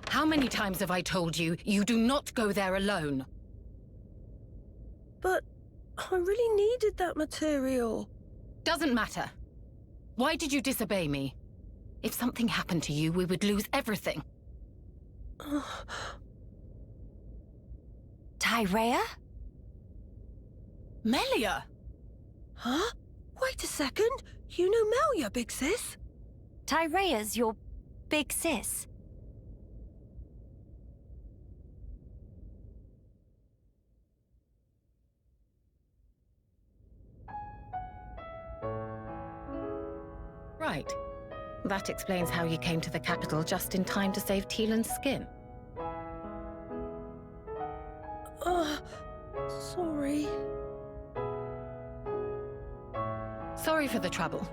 How many times have I told you, you do not go there alone? But I really needed that material. Doesn't matter. Why did you disobey me? If something happened to you, we would lose everything. Tyrea? Melia! Huh? Wait a second. You know Melia, big sis? Tyrea's your big sis? Right. That explains how you came to the capital just in time to save Tielan's skin. Sorry. Sorry for the trouble.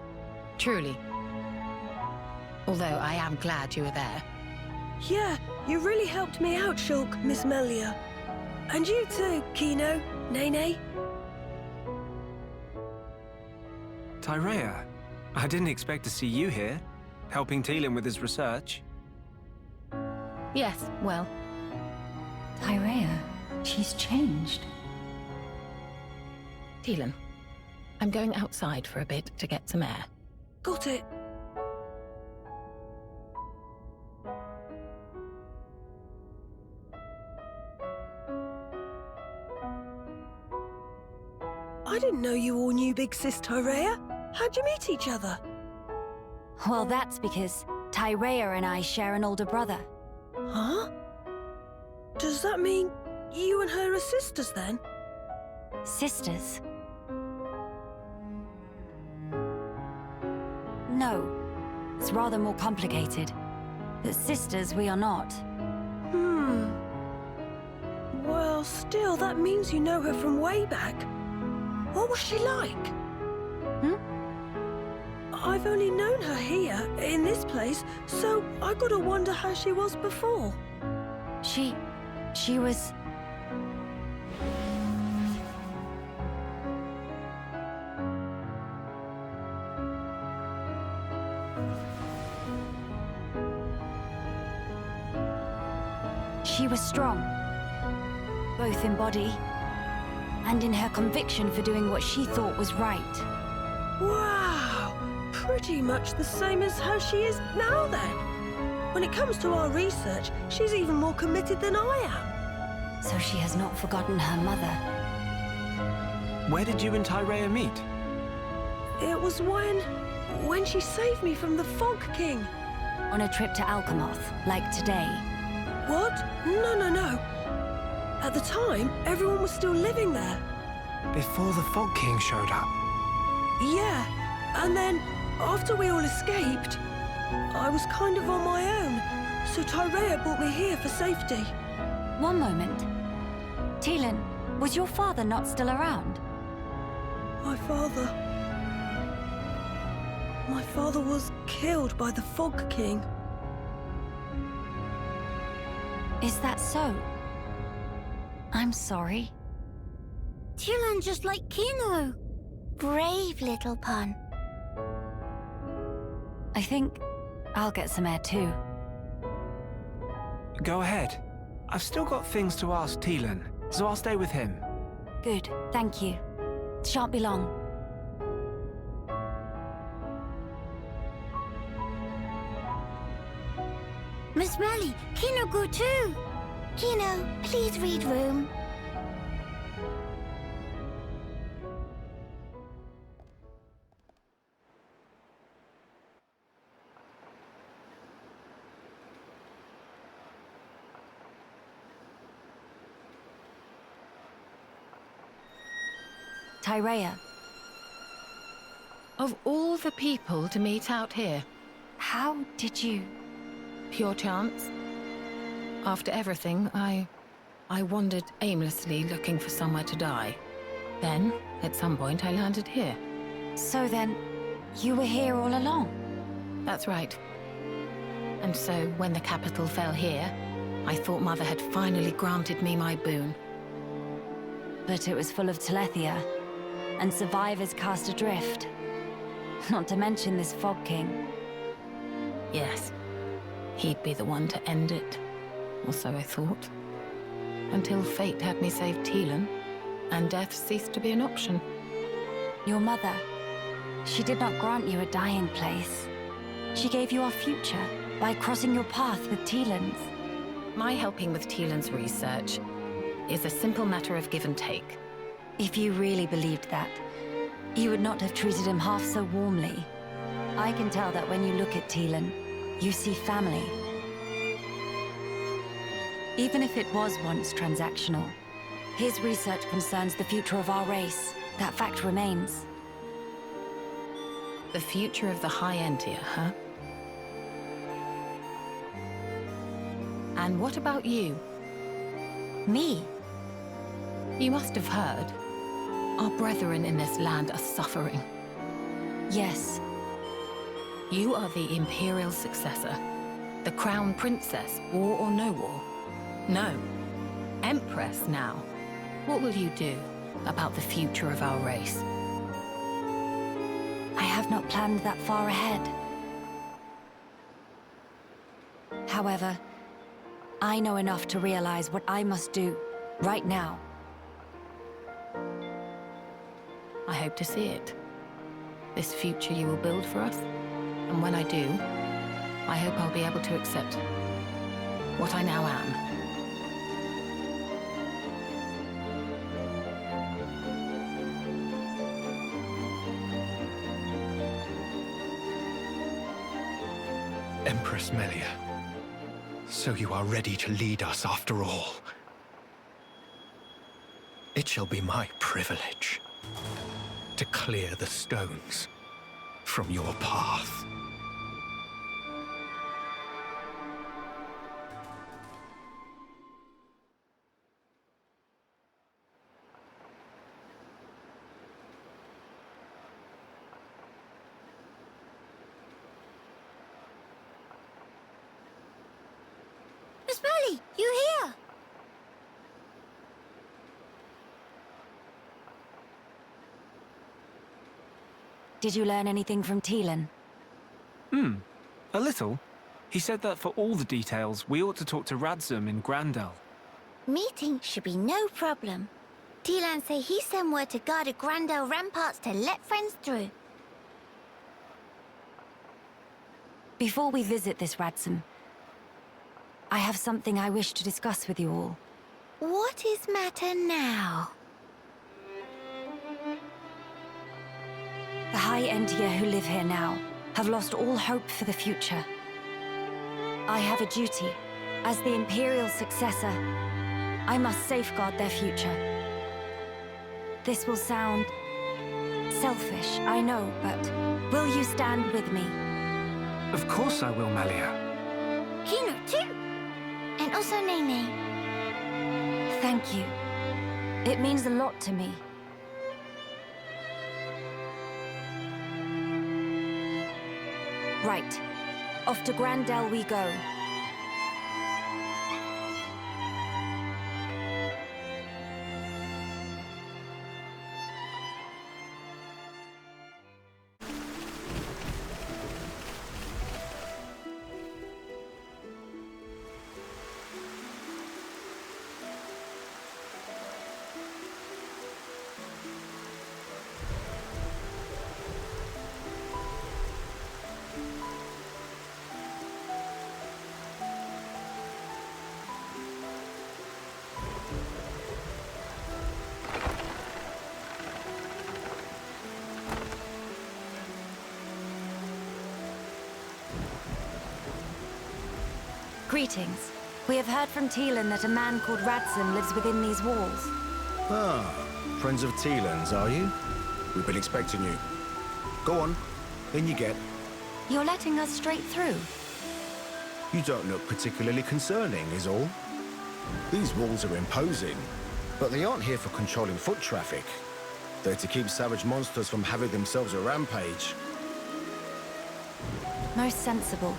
Truly. Although I am glad you were there. Yeah, you really helped me out, Shulk, Miss Melia. And you too, Kino, Nene. Tyrea, I didn't expect to see you here, helping Tielan with his research. Yes, well. Tyrea, she's changed. Tielan, I'm going outside for a bit to get some air. Got it. I didn't know you all knew Big Sis Tyrea. How'd you meet each other? Well, that's because Tyrea and I share an older brother. Huh? Does that mean you and her are sisters then? Sisters? No. It's rather more complicated. But sisters we are not. Well, still, that means you know her from way back. What was she like? I've only known her here, in this place, so I gotta wonder how she was before. She was... She was strong, both in body and in her conviction for doing what she thought was right. Wow! Pretty much the same as how she is now, then. When it comes to our research, she's even more committed than I am. So she has not forgotten her mother. Where did you and Tyrea meet? It was when she saved me from the Fog King. On a trip to Alchemoth, like today. What? No. At the time, everyone was still living there. Before the Fog King showed up? Yeah, and then, after we all escaped, I was kind of on my own, so Tyrea brought me here for safety. One moment. Tielan, was your father not still around? My father was killed by the Fog King. Is that so? I'm sorry. Tielan just like Kino. Brave little pun. I think I'll get some air too. Go ahead. I've still got things to ask Tielan, so I'll stay with him. Good, thank you. Shan't be long. Miss Melly, Kino go too. Kino, please read room. Tyrea, Of all the people to meet out here, how did you... pure chance. After everything, I wandered aimlessly looking for somewhere to die. Then, at some point, I landed here. So then, you were here all along? That's right. And so, when the capital fell here, I thought Mother had finally granted me my boon. But it was full of Telethia, and survivors cast adrift. Not to mention this Fog King. Yes, he'd be the one to end it, or so I thought. Until fate had me save Teelan, and death ceased to be an option. Your mother, she did not grant you a dying place. She gave you our future by crossing your path with Teelan's. My helping with Teelan's research is a simple matter of give and take. If you really believed that, you would not have treated him half so warmly. I can tell that when you look at Teelan, you see family. Even if it was once transactional, his research concerns the future of our race. That fact remains. The future of the High Entia, huh? And what about you? Me? You must have heard. Our brethren in this land are suffering. Yes. You are the Imperial successor. The Crown Princess, war or no war? No. Empress now. What will you do about the future of our race? I have not planned that far ahead. However, I know enough to realize what I must do, right now. I hope to see it. This future you will build for us. And when I do, I hope I'll be able to accept what I now am. Empress Melia, so you are ready to lead us after all. It shall be my privilege to clear the stones from your path. Miss Melly, you here? Did you learn anything from Teelan? A little. He said that for all the details, we ought to talk to Radzum in Grandel. Meeting should be no problem. Teelan say he sent word to guard the Grandel ramparts to let friends through. Before we visit this Radzum, I have something I wish to discuss with you all. What is matter now? The High Entia who live here now have lost all hope for the future. I have a duty. As the Imperial successor, I must safeguard their future. This will sound selfish, I know, but will you stand with me? Of course I will, Melia. Kino too. And also Nene. Thank you. It means a lot to me. Right. Off to Grandel we go. Greetings. We have heard from Teelan that a man called Radzum lives within these walls. Ah, friends of Teelan's, are you? We've been expecting you. Go on, in you get. You're letting us straight through. You don't look particularly concerning, is all. These walls are imposing, but they aren't here for controlling foot traffic. They're to keep savage monsters from having themselves a rampage. Most sensible.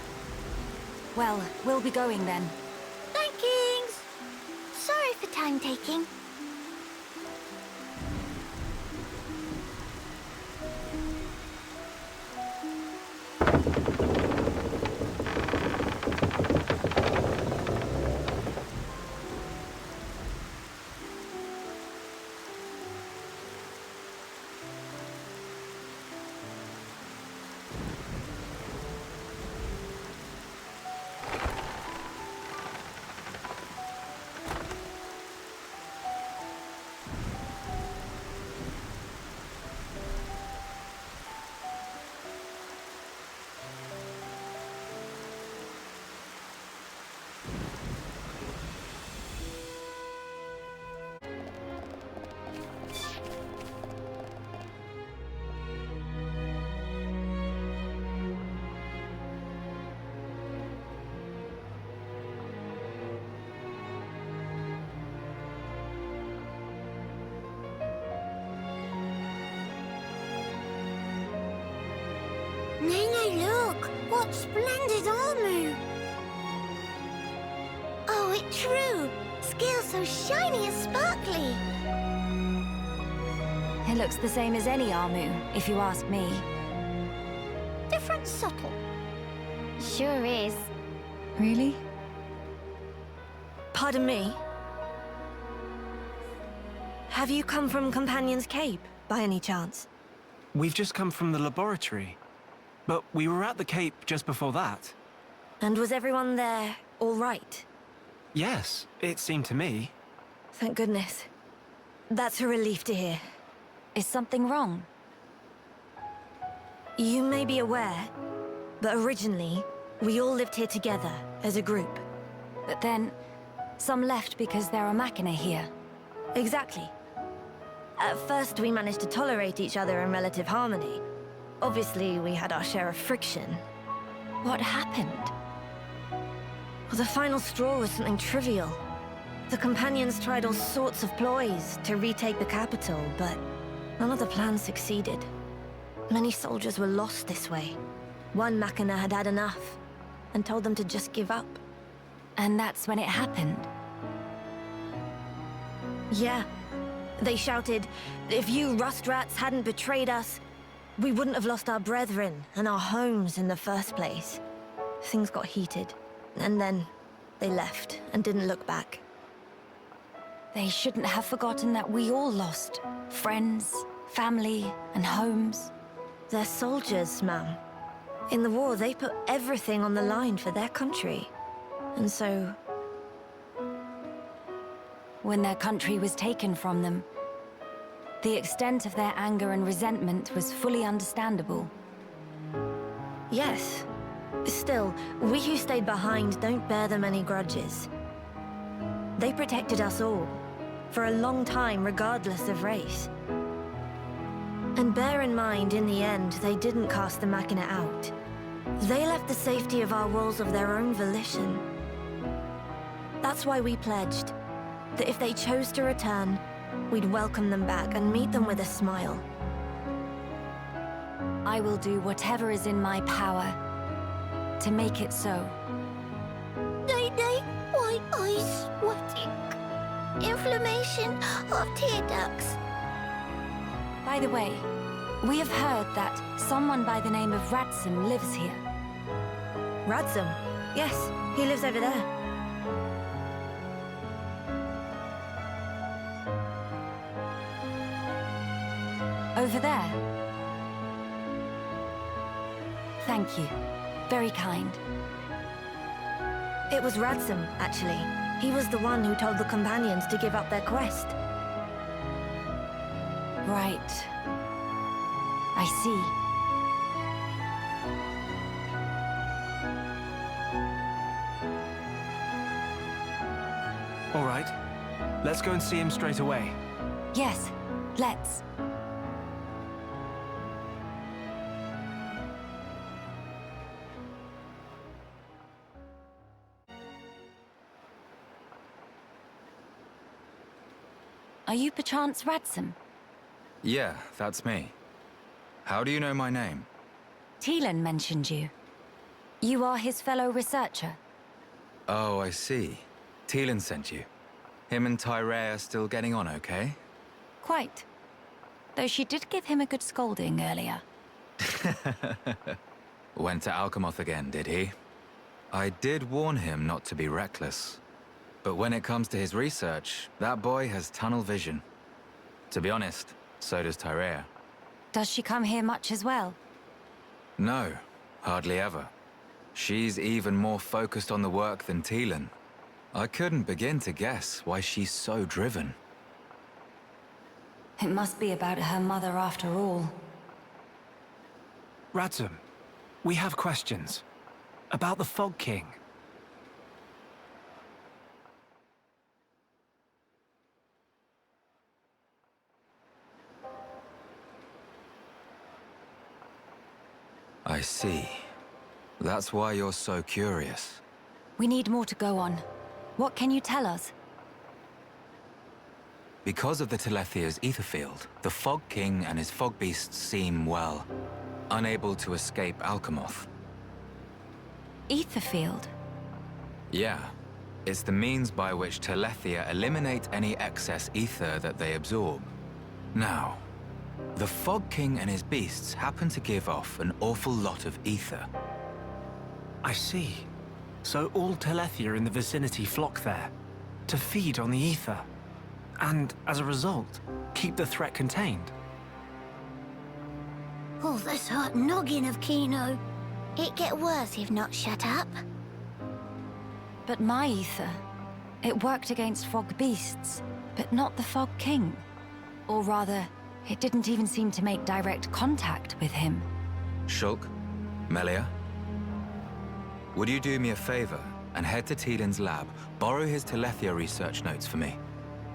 Well, we'll be going then. Thank you. time taking. Nene, look! What splendid armor! Oh, it's true! Scales so shiny and sparkly! It looks the same as any Armu, if you ask me. Different subtle. Sure is. Really? Pardon me? Have you come from Companion's Cape, by any chance? We've just come from the laboratory. But we were at the Cape just before that. And was everyone there all right? Yes, it seemed to me. Thank goodness. That's a relief to hear. Is something wrong? You may be aware, but originally, we all lived here together, as a group. But then, some left because there are Machina here. Exactly. At first, we managed to tolerate each other in relative harmony. Obviously, we had our share of friction. What happened? Well, the final straw was something trivial. The Companions tried all sorts of ploys to retake the capital, but none of the plans succeeded. Many soldiers were lost this way. One Machina had had enough, and told them to just give up. And that's when it happened. Yeah. They shouted, if you rust rats hadn't betrayed us, we wouldn't have lost our brethren and our homes in the first place. Things got heated, and then they left and didn't look back. They shouldn't have forgotten that we all lost friends, family, and homes. They're soldiers, ma'am. In the war, they put everything on the line for their country. And so... When their country was taken from them, the extent of their anger and resentment was fully understandable. Yes. Still, we who stayed behind don't bear them any grudges. They protected us all, for a long time regardless of race. And bear in mind, in the end, they didn't cast the Machina out. They left the safety of our walls of their own volition. That's why we pledged that if they chose to return, we'd welcome them back and meet them with a smile. I will do whatever is in my power to make it so. Day, white eyes sweating. Inflammation of tear ducts. By the way, we have heard that someone by the name of Radsum lives here. Radsum? Yes, he lives over there. Over there? Thank you. Very kind. It was Radsum, actually. He was the one who told the Companions to give up their quest. Right. I see. All right. Let's go and see him straight away. Yes, let's. Are you perchance Radsum? Yeah, that's me. How do you know my name? Teelan mentioned you. You are his fellow researcher. Oh, I see. Teelan sent you. Him and Tyrea still getting on okay? Quite. Though she did give him a good scolding earlier. Went to Alchemoth again, did he? I did warn him not to be reckless. But when it comes to his research, that boy has tunnel vision. To be honest, so does Tyrea. Does she come here much as well? No, hardly ever. She's even more focused on the work than Teelan. I couldn't begin to guess why she's so driven. It must be about her mother after all. Radzum, we have questions. About the Fog King. I see. That's why you're so curious. We need more to go on. What can you tell us? Because of the Telethia's ether field, the Fog King and his Fog Beasts seem, well, unable to escape Alchemoth. Ether field? Yeah. It's the means by which Telethia eliminate any excess ether that they absorb. Now, the Fog King and his beasts happen to give off an awful lot of ether. I see. So all Telethia in the vicinity flock there, to feed on the ether. And, as a result, keep the threat contained. Oh, this hot noggin of Kino. It get worse if not shut up. But my ether, it worked against Fog Beasts, but not the Fog King. Or rather, it didn't even seem to make direct contact with him. Shulk, Melia, would you do me a favor and head to Teelan's lab, borrow his Telethia research notes for me?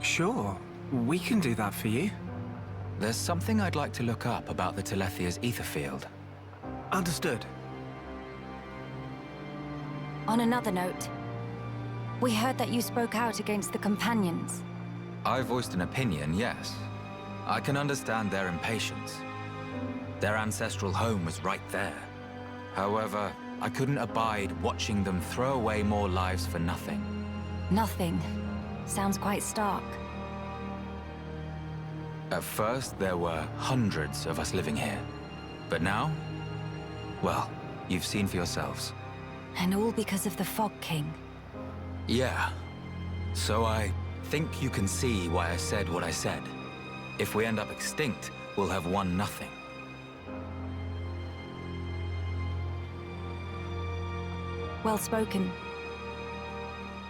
Sure, we can do that for you. There's something I'd like to look up about the Telethia's ether field. Understood. On another note, we heard that you spoke out against the Companions. I voiced an opinion, yes. I can understand their impatience. Their ancestral home was right there. However, I couldn't abide watching them throw away more lives for nothing. Nothing. Sounds quite stark. At first, there were hundreds of us living here. But now, well, you've seen for yourselves. And all because of the Fog King. Yeah. So I think you can see why I said what I said. If we end up extinct, we'll have won nothing. Well spoken.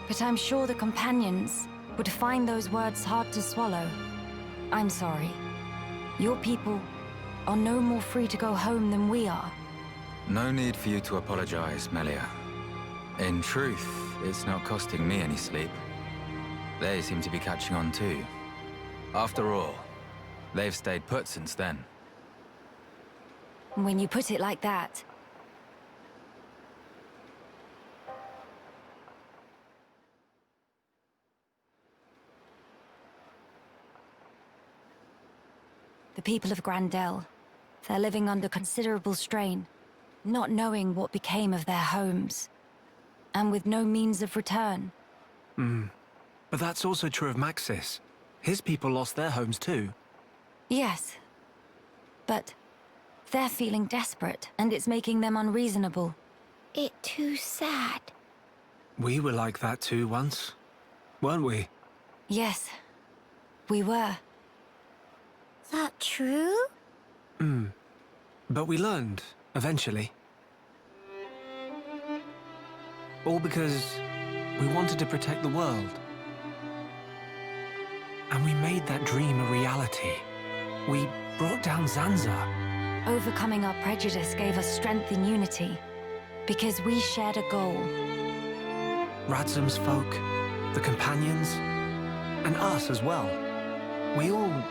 But I'm sure the Companions would find those words hard to swallow. I'm sorry. Your people are no more free to go home than we are. No need for you to apologize, Melia. In truth, it's not costing me any sleep. They seem to be catching on too. After all, they've stayed put since then. When you put it like that... The people of Grandel, they're living under considerable strain, not knowing what became of their homes, and with no means of return. But that's also true of Maxis. His people lost their homes too. Yes, but they're feeling desperate, and it's making them unreasonable. It too sad. We were like that too once, weren't we? Yes, we were. That true? But we learned, eventually. All because we wanted to protect the world. And we made that dream a reality. We brought down Zanza. Overcoming our prejudice gave us strength and unity, because we shared a goal. Radzum's folk, the Companions, and us as well. We all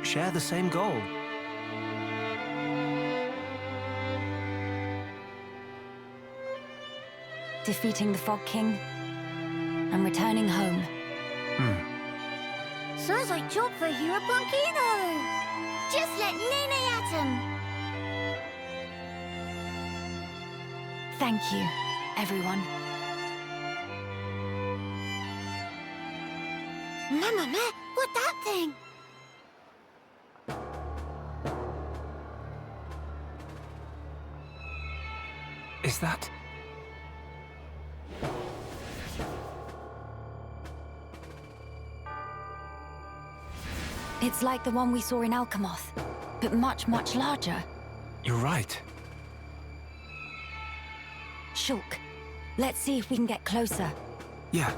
share the same goal. Defeating the Fog King and returning home. Sounds like job for Hero Punkino. Just let Nene at him. Thank you, everyone. Mamma, what that thing? Is that... It's like the one we saw in Alchemoth, but much, much larger. You're right. Shulk, let's see if we can get closer. Yeah,